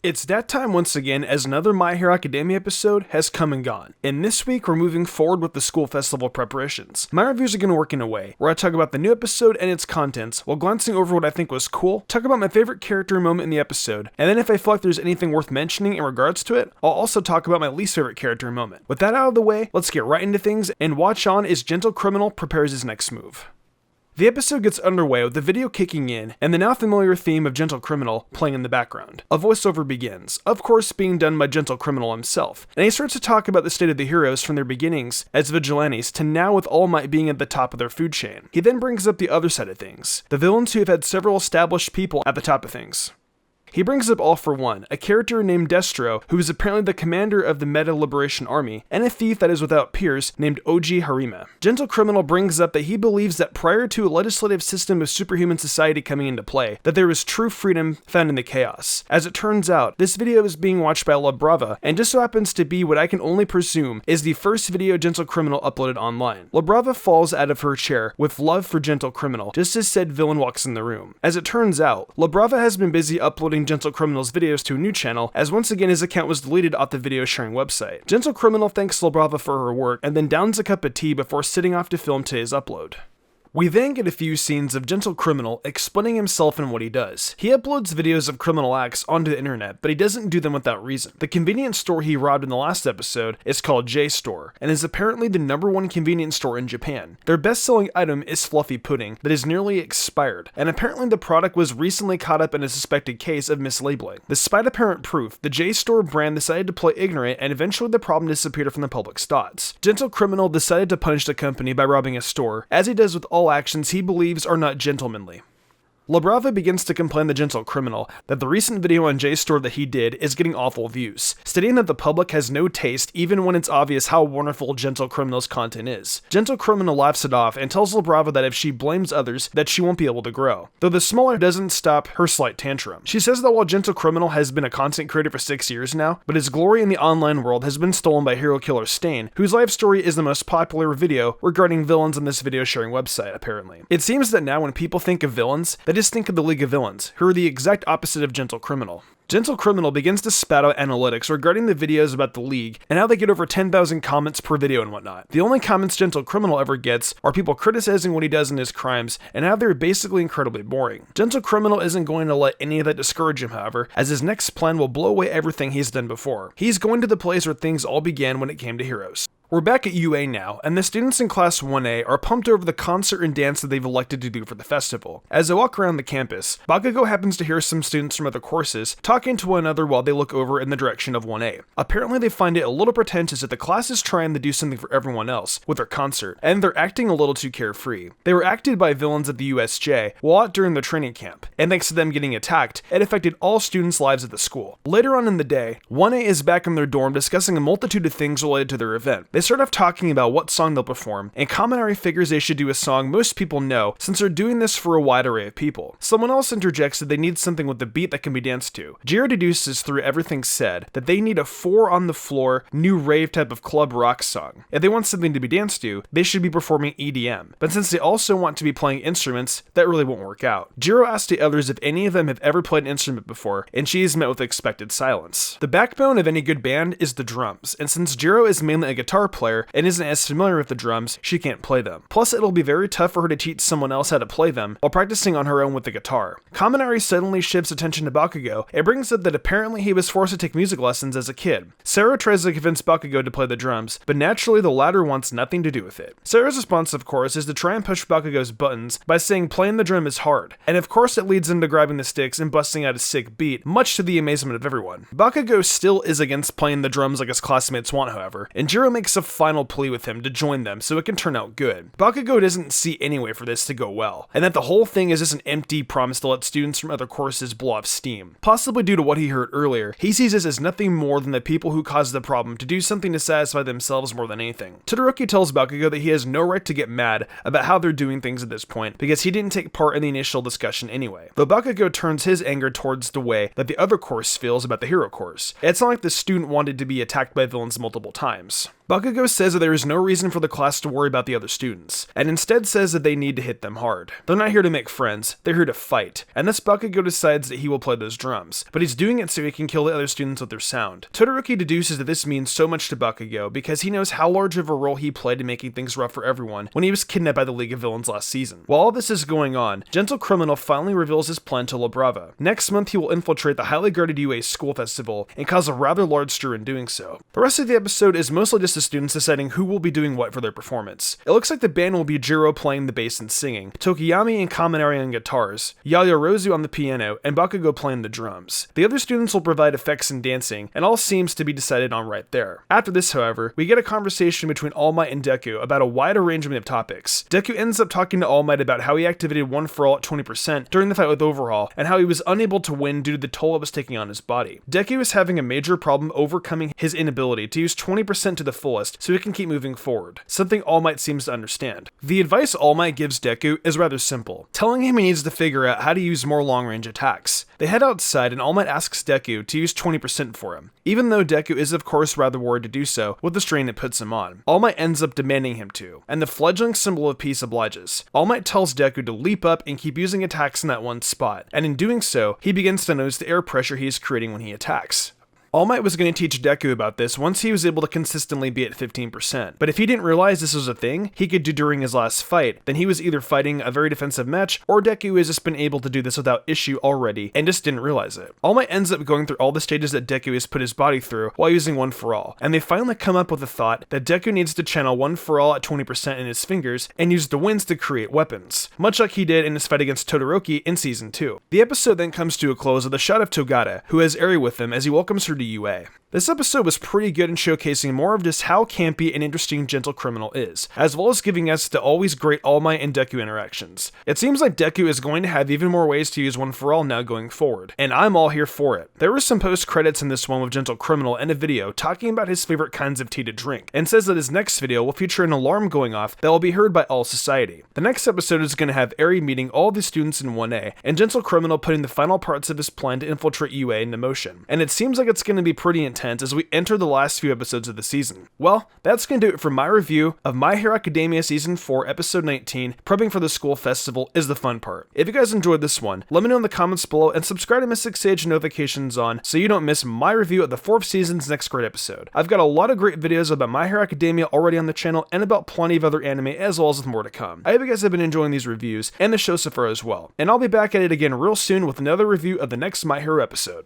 It's that time once again as another My Hero Academia episode has come and gone. And this week we're moving forward with the school festival preparations. My reviews are going to work in a way where I talk about the new episode and its contents while glancing over what I think was cool, talk about my favorite character moment in the episode, and then if I feel like there's anything worth mentioning in regards to it, I'll also talk about my least favorite character moment. With that out of the way, let's get right into things and watch on as Gentle Criminal prepares his next move. The episode gets underway with the video kicking in and the now familiar theme of Gentle Criminal playing in the background. A voiceover begins, of course being done by Gentle Criminal himself, and he starts to talk about the state of the heroes from their beginnings as vigilantes to now with All Might being at the top of their food chain. He then brings up the other side of things, the villains who have had several established people at the top of things. He brings up All for One, a character named Destro, who is apparently the commander of the Meta Liberation Army, and a thief that is without peers named Oji Harima. Gentle Criminal brings up that he believes that prior to a legislative system of superhuman society coming into play, that there is true freedom found in the chaos. As it turns out, this video is being watched by La Brava, and just so happens to be what I can only presume is the first video Gentle Criminal uploaded online. La Brava falls out of her chair with love for Gentle Criminal, just as said villain walks in the room. As it turns out, La Brava has been busy uploading Gentle Criminal's videos to a new channel, as once again his account was deleted off the video sharing website. Gentle Criminal thanks La Brava for her work, and then downs a cup of tea before sitting off to film today's upload. We then get a few scenes of Gentle Criminal explaining himself and what he does. He uploads videos of criminal acts onto the internet, but he doesn't do them without reason. The convenience store he robbed in the last episode is called J-Store, and is apparently the #1 convenience store in Japan. Their best-selling item is fluffy pudding that is nearly expired, and apparently the product was recently caught up in a suspected case of mislabeling. Despite apparent proof, the J-Store brand decided to play ignorant, and eventually the problem disappeared from the public's thoughts. Gentle Criminal decided to punish the company by robbing a store, as he does with all actions he believes are not gentlemanly. La Brava begins to complain to Gentle Criminal that the recent video on J-Store that he did is getting awful views, stating that the public has no taste even when it's obvious how wonderful Gentle Criminal's content is. Gentle Criminal laughs it off and tells La Brava that if she blames others, that she won't be able to grow, though the smaller doesn't stop her slight tantrum. She says that while Gentle Criminal has been a content creator for 6 years now, but his glory in the online world has been stolen by Hero Killer Stain, whose life story is the most popular video regarding villains on this video sharing website, apparently. It seems that now when people think of villains, they just think of the League of Villains, who are the exact opposite of Gentle Criminal. Gentle Criminal begins to spat out analytics regarding the videos about the League and how they get over 10,000 comments per video and whatnot. The only comments Gentle Criminal ever gets are people criticizing what he does in his crimes and how they're basically incredibly boring. Gentle Criminal isn't going to let any of that discourage him, however, as his next plan will blow away everything he's done before. He's going to the place where things all began when it came to heroes. We're back at UA now, and the students in Class 1A are pumped over the concert and dance that they've elected to do for the festival. As they walk around the campus, Bakugo happens to hear some students from other courses talking to one another while they look over in the direction of 1A. Apparently they find it a little pretentious that the class is trying to do something for everyone else with their concert, and they're acting a little too carefree. They were acted by villains at the USJ while out during their training camp, and thanks to them getting attacked, it affected all students' lives at the school. Later on in the day, 1A is back in their dorm discussing a multitude of things related to their event. They start off talking about what song they'll perform, and Kaminari figures they should do a song most people know since they're doing this for a wide array of people. Someone else interjects that they need something with the beat that can be danced to. Jiro deduces through everything said that they need a 4 on the floor, new rave type of club rock song. If they want something to be danced to, they should be performing EDM. But since they also want to be playing instruments, that really won't work out. Jiro asks the others if any of them have ever played an instrument before, and she is met with expected silence. The backbone of any good band is the drums, and since Jiro is mainly a guitar player and isn't as familiar with the drums, she can't play them. Plus, it'll be very tough for her to teach someone else how to play them while practicing on her own with the guitar. Kaminari suddenly shifts attention to Bakugo and brings up that apparently he was forced to take music lessons as a kid. Sarah tries to convince Bakugo to play the drums, but naturally the latter wants nothing to do with it. Sarah's response, of course, is to try and push Bakugo's buttons by saying playing the drum is hard, and of course it leads him to grabbing the sticks and busting out a sick beat, much to the amazement of everyone. Bakugo still is against playing the drums like his classmates want, however, and Jiro makes a final plea with him to join them so it can turn out good. Bakugo doesn't see any way for this to go well, and that the whole thing is just an empty promise to let students from other courses blow off steam. Possibly due to what he heard earlier, he sees this as nothing more than the people who caused the problem to do something to satisfy themselves more than anything. Todoroki tells Bakugo that he has no right to get mad about how they're doing things at this point, because he didn't take part in the initial discussion anyway. Though Bakugo turns his anger towards the way that the other course feels about the hero course. It's not like the student wanted to be attacked by villains multiple times. Bakugo Bakugo says that there is no reason for the class to worry about the other students, and instead says that they need to hit them hard. They're not here to make friends, they're here to fight, and thus Bakugo decides that he will play those drums, but he's doing it so he can kill the other students with their sound. Todoroki deduces that this means so much to Bakugo because he knows how large of a role he played in making things rough for everyone when he was kidnapped by the League of Villains last season. While all this is going on, Gentle Criminal finally reveals his plan to La Brava. Next month he will infiltrate the highly guarded UA school festival and cause a rather large stir in doing so. The rest of the episode is mostly just the students deciding who will be doing what for their performance. It looks like the band will be Jiro playing the bass and singing, Tokiyami and Kaminari on guitars, Yayorozu on the piano, and Bakugo playing the drums. The other students will provide effects and dancing, and all seems to be decided on right there. After this, however, we get a conversation between All Might and Deku about a wide arrangement of topics. Deku ends up talking to All Might about how he activated One For All at 20% during the fight with Overhaul, and how he was unable to win due to the toll it was taking on his body. Deku is having a major problem overcoming his inability to use 20% to the fullest so he can keep moving forward, something All Might seems to understand. The advice All Might gives Deku is rather simple, telling him he needs to figure out how to use more long-range attacks. They head outside and All Might asks Deku to use 20% for him, even though Deku is of course rather worried to do so with the strain it puts him on. All Might ends up demanding him to, and the fledgling symbol of peace obliges. All Might tells Deku to leap up and keep using attacks in that one spot, and in doing so, he begins to notice the air pressure he is creating when he attacks. All Might was going to teach Deku about this once he was able to consistently be at 15%, but if he didn't realize this was a thing he could do during his last fight, then he was either fighting a very defensive match, or Deku has just been able to do this without issue already and just didn't realize it. All Might ends up going through all the stages that Deku has put his body through while using One For All, and they finally come up with the thought that Deku needs to channel One For All at 20% in his fingers and use the winds to create weapons, much like he did in his fight against Todoroki in Season 2. The episode then comes to a close with a shot of Togata, who has Eri with him as he welcomes her to UA. This episode was pretty good in showcasing more of just how campy and interesting Gentle Criminal is, as well as giving us the always great All Might and Deku interactions. It seems like Deku is going to have even more ways to use One For All now going forward, and I'm all here for it. There were some post-credits in this one with Gentle Criminal and a video talking about his favorite kinds of tea to drink, and says that his next video will feature an alarm going off that will be heard by all society. The next episode is going to have Eri meeting all the students in 1A, and Gentle Criminal putting the final parts of his plan to infiltrate UA into motion, and it seems like it's going to be pretty intense as we enter the last few episodes of the season. Well, that's going to do it for my review of My Hero Academia Season 4, Episode 19, Prepping for the School Festival is the fun part. If you guys enjoyed this one, let me know in the comments below and subscribe to Mystic Sage notifications on so you don't miss my review of the 4th season's next great episode. I've got a lot of great videos about My Hero Academia already on the channel and about plenty of other anime as well as with more to come. I hope you guys have been enjoying these reviews and the show so far as well, and I'll be back at it again real soon with another review of the next My Hero episode.